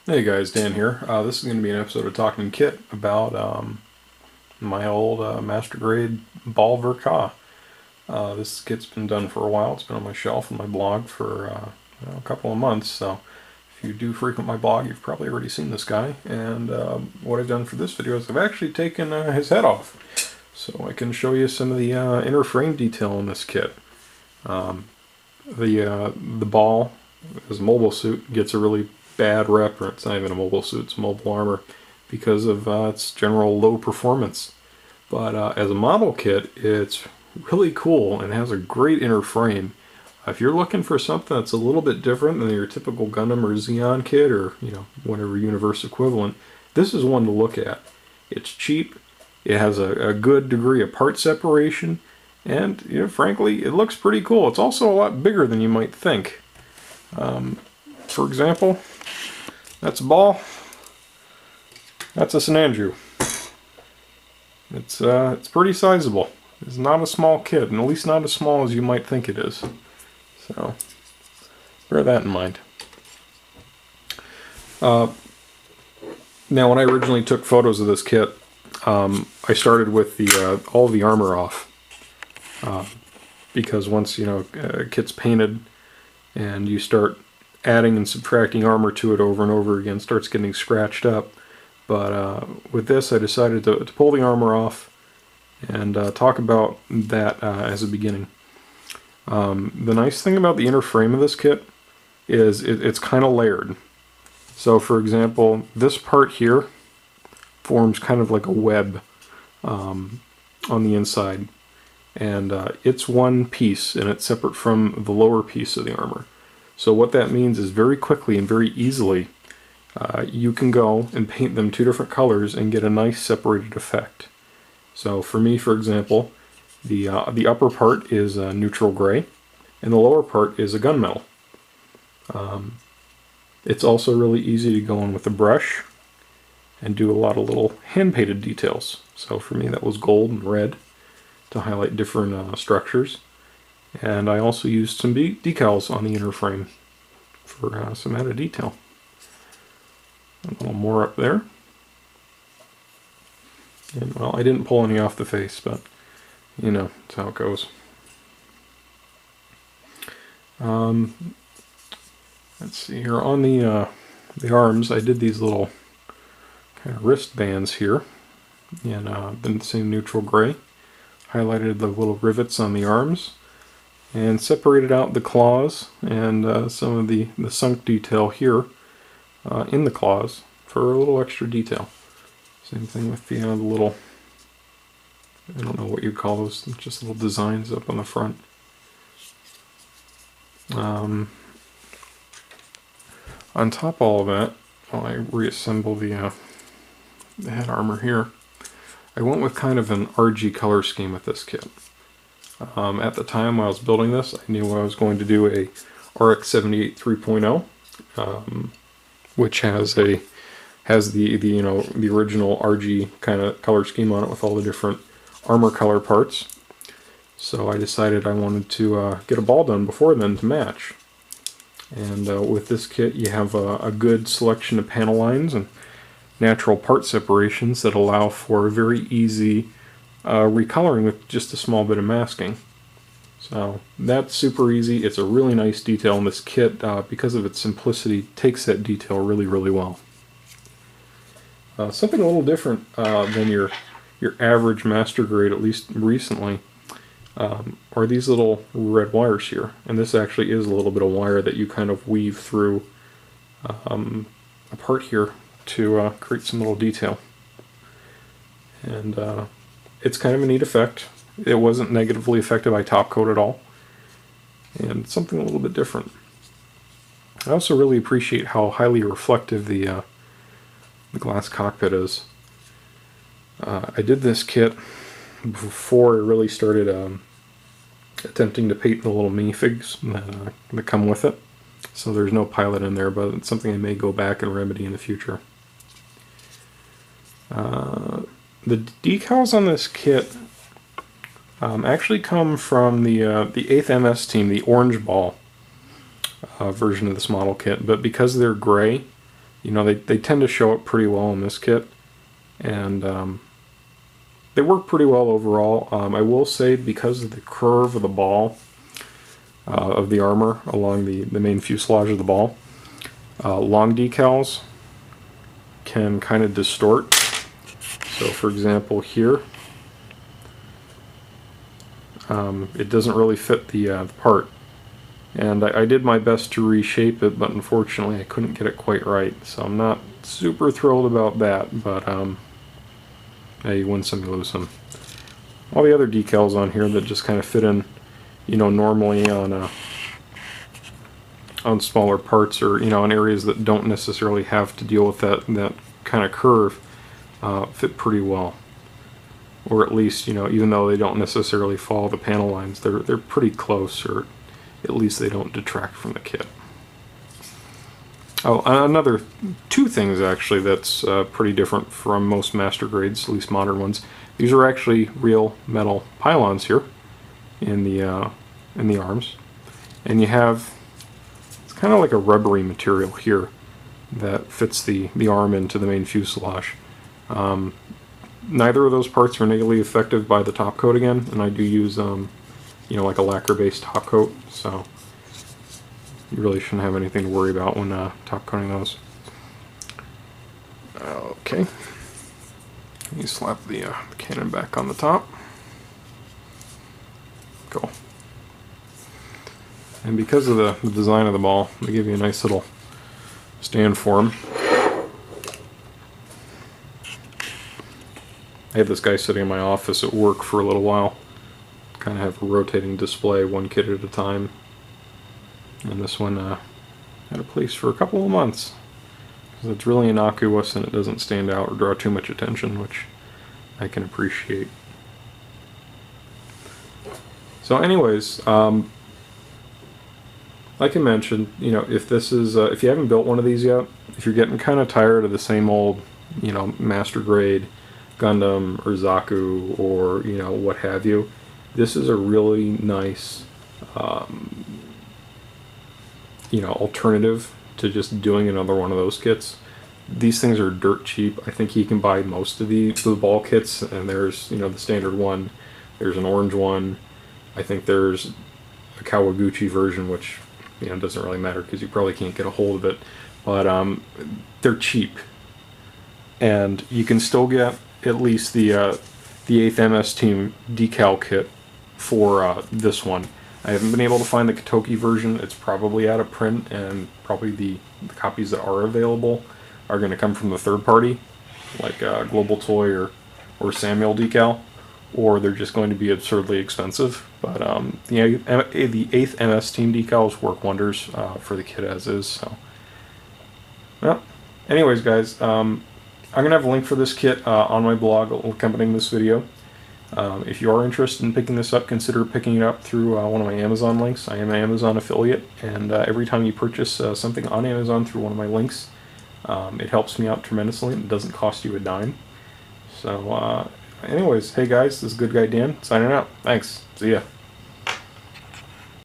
Hey guys, Dan here. This is going to be an episode of Talking Kit about my old Master Grade Ball Verka. This kit's been done for a while. It's been on my shelf on my blog for a couple of months. So if you do frequent my blog, you've probably already seen this guy. And what I've done for this video is I've actually taken his head off, so I can show you some of the inner frame detail in this kit. The ball, as a mobile suit, gets a really bad rep, or it's not even a mobile suit, it's mobile armor, because of its general low performance. But as a model kit, it's really cool and has a great inner frame. If you're looking for something that's a little bit different than your typical Gundam or Xeon kit, or whatever universe equivalent, this is one to look at. It's cheap, it has a good degree of part separation, and frankly, it looks pretty cool. It's also a lot bigger than you might think. For example, that's a ball. That's a Sinanju. It's pretty sizable. It's not a small kit, and at least not as small as you might think it is. So bear that in mind. Now, when I originally took photos of this kit, I started with all the armor off, because once a kit's painted and you start adding and subtracting armor to it over and over again, starts getting scratched up. But with this, I decided to pull the armor off and talk about that as a beginning. The nice thing about the inner frame of this kit is it's kind of layered. So for example, this part here forms kind of like a web on the inside, and it's one piece and it's separate from the lower piece of the armor. So what that means is very quickly and very easily you can go and paint them two different colors and get a nice separated effect. So for me, for example, the upper part is neutral gray and the lower part is a gunmetal. It's also really easy to go in with a brush and do a lot of little hand-painted details. So for me, that was gold and red to highlight different structures. And I also used some decals on the inner frame for some added detail. A little more up there. And well, I didn't pull any off the face, but that's how it goes. Let's see here on the arms. I did these little kind of wristbands here in the same neutral gray. Highlighted the little rivets on the arms, and separated out the claws and some of the sunk detail here in the claws for a little extra detail. Same thing with the little, I don't know what you'd call those, just little designs up on the front. On top of all of that, while I reassemble the head armor here, I went with kind of an RG color scheme with this kit. At the time when I was building this, I knew I was going to do a RX-78 3.0, which has the original RG kind of color scheme on it with all the different armor color parts. So I decided I wanted to get a ball done before then to match. And with this kit, you have a good selection of panel lines and natural part separations that allow for very easy recoloring with just a small bit of masking. So that's super easy. It's a really nice detail, and this kit, because of its simplicity, takes that detail really, really well. Something a little different than your average master grade, at least recently, are these little red wires here. And this actually is a little bit of wire that you kind of weave through a part here to create some little detail. And it's kind of a neat effect. It wasn't negatively affected by top coat at all, and something a little bit different. I also really appreciate how highly reflective the glass cockpit is. I did this kit before I really started attempting to paint the little minifigs that come with it, so there's no pilot in there, but it's something I may go back and remedy in the future. The decals on this kit actually come from the 8th MS team, the orange ball version of this model kit, but because they're gray, you know, they tend to show up pretty well in this kit, and they work pretty well overall. I will say, because of the curve of the ball of the armor along the main fuselage of the ball, long decals can kind of distort. So for example here, it doesn't really fit the part. And I did my best to reshape it, but unfortunately I couldn't get it quite right. So I'm not super thrilled about that, but yeah, you win some, you lose some. All the other decals on here that just kind of fit in, you know, normally on smaller parts, or, you know, in areas that don't necessarily have to deal with that kind of curve, fit pretty well. Or at least, you know, even though they don't necessarily follow the panel lines, they're pretty close, or at least they don't detract from the kit. Oh, another two things actually that's pretty different from most master grades, at least modern ones. These are actually real metal pylons here in the arms, and you have, it's kind of like a rubbery material here that fits the arm into the main fuselage. Neither of those parts are negatively affected by the top coat again, and I do use you know, like a lacquer-based top coat, so you really shouldn't have anything to worry about when top coating those. Okay, you slap the cannon back on the top. Cool. And because of the design of the ball, they give you a nice little stand for them. I had this guy sitting in my office at work for a little while. Kind of have a rotating display, one kit at a time. And this one had a place for a couple of months. Because it's really innocuous and it doesn't stand out or draw too much attention, which I can appreciate. So anyways, like I mentioned, you know, if this is, if you haven't built one of these yet, if you're getting kind of tired of the same old, you know, master grade Gundam or Zaku or, you know, what have you, this is a really nice, you know, alternative to just doing another one of those kits. These things are dirt cheap. I think you can buy most of the ball kits, and there's, you know, the standard one, there's an orange one, I think there's a Kawaguchi version, which, you know, doesn't really matter because you probably can't get a hold of it, but they're cheap, and you can still get at least the 8th MS Team decal kit for this one. I haven't been able to find the Katoki version. It's probably out of print, and probably the copies that are available are going to come from the third party, like Global Toy or Samuel decal, or they're just going to be absurdly expensive. But the 8th MS Team decals work wonders for the kit as is. So, well, anyways, guys, I'm going to have a link for this kit on my blog accompanying this video. If you are interested in picking this up, consider picking it up through one of my Amazon links. I am an Amazon affiliate, and every time you purchase something on Amazon through one of my links, it helps me out tremendously, and it doesn't cost you a dime. So anyways, hey guys, this is Good Guy Dan, signing out. Thanks. See ya.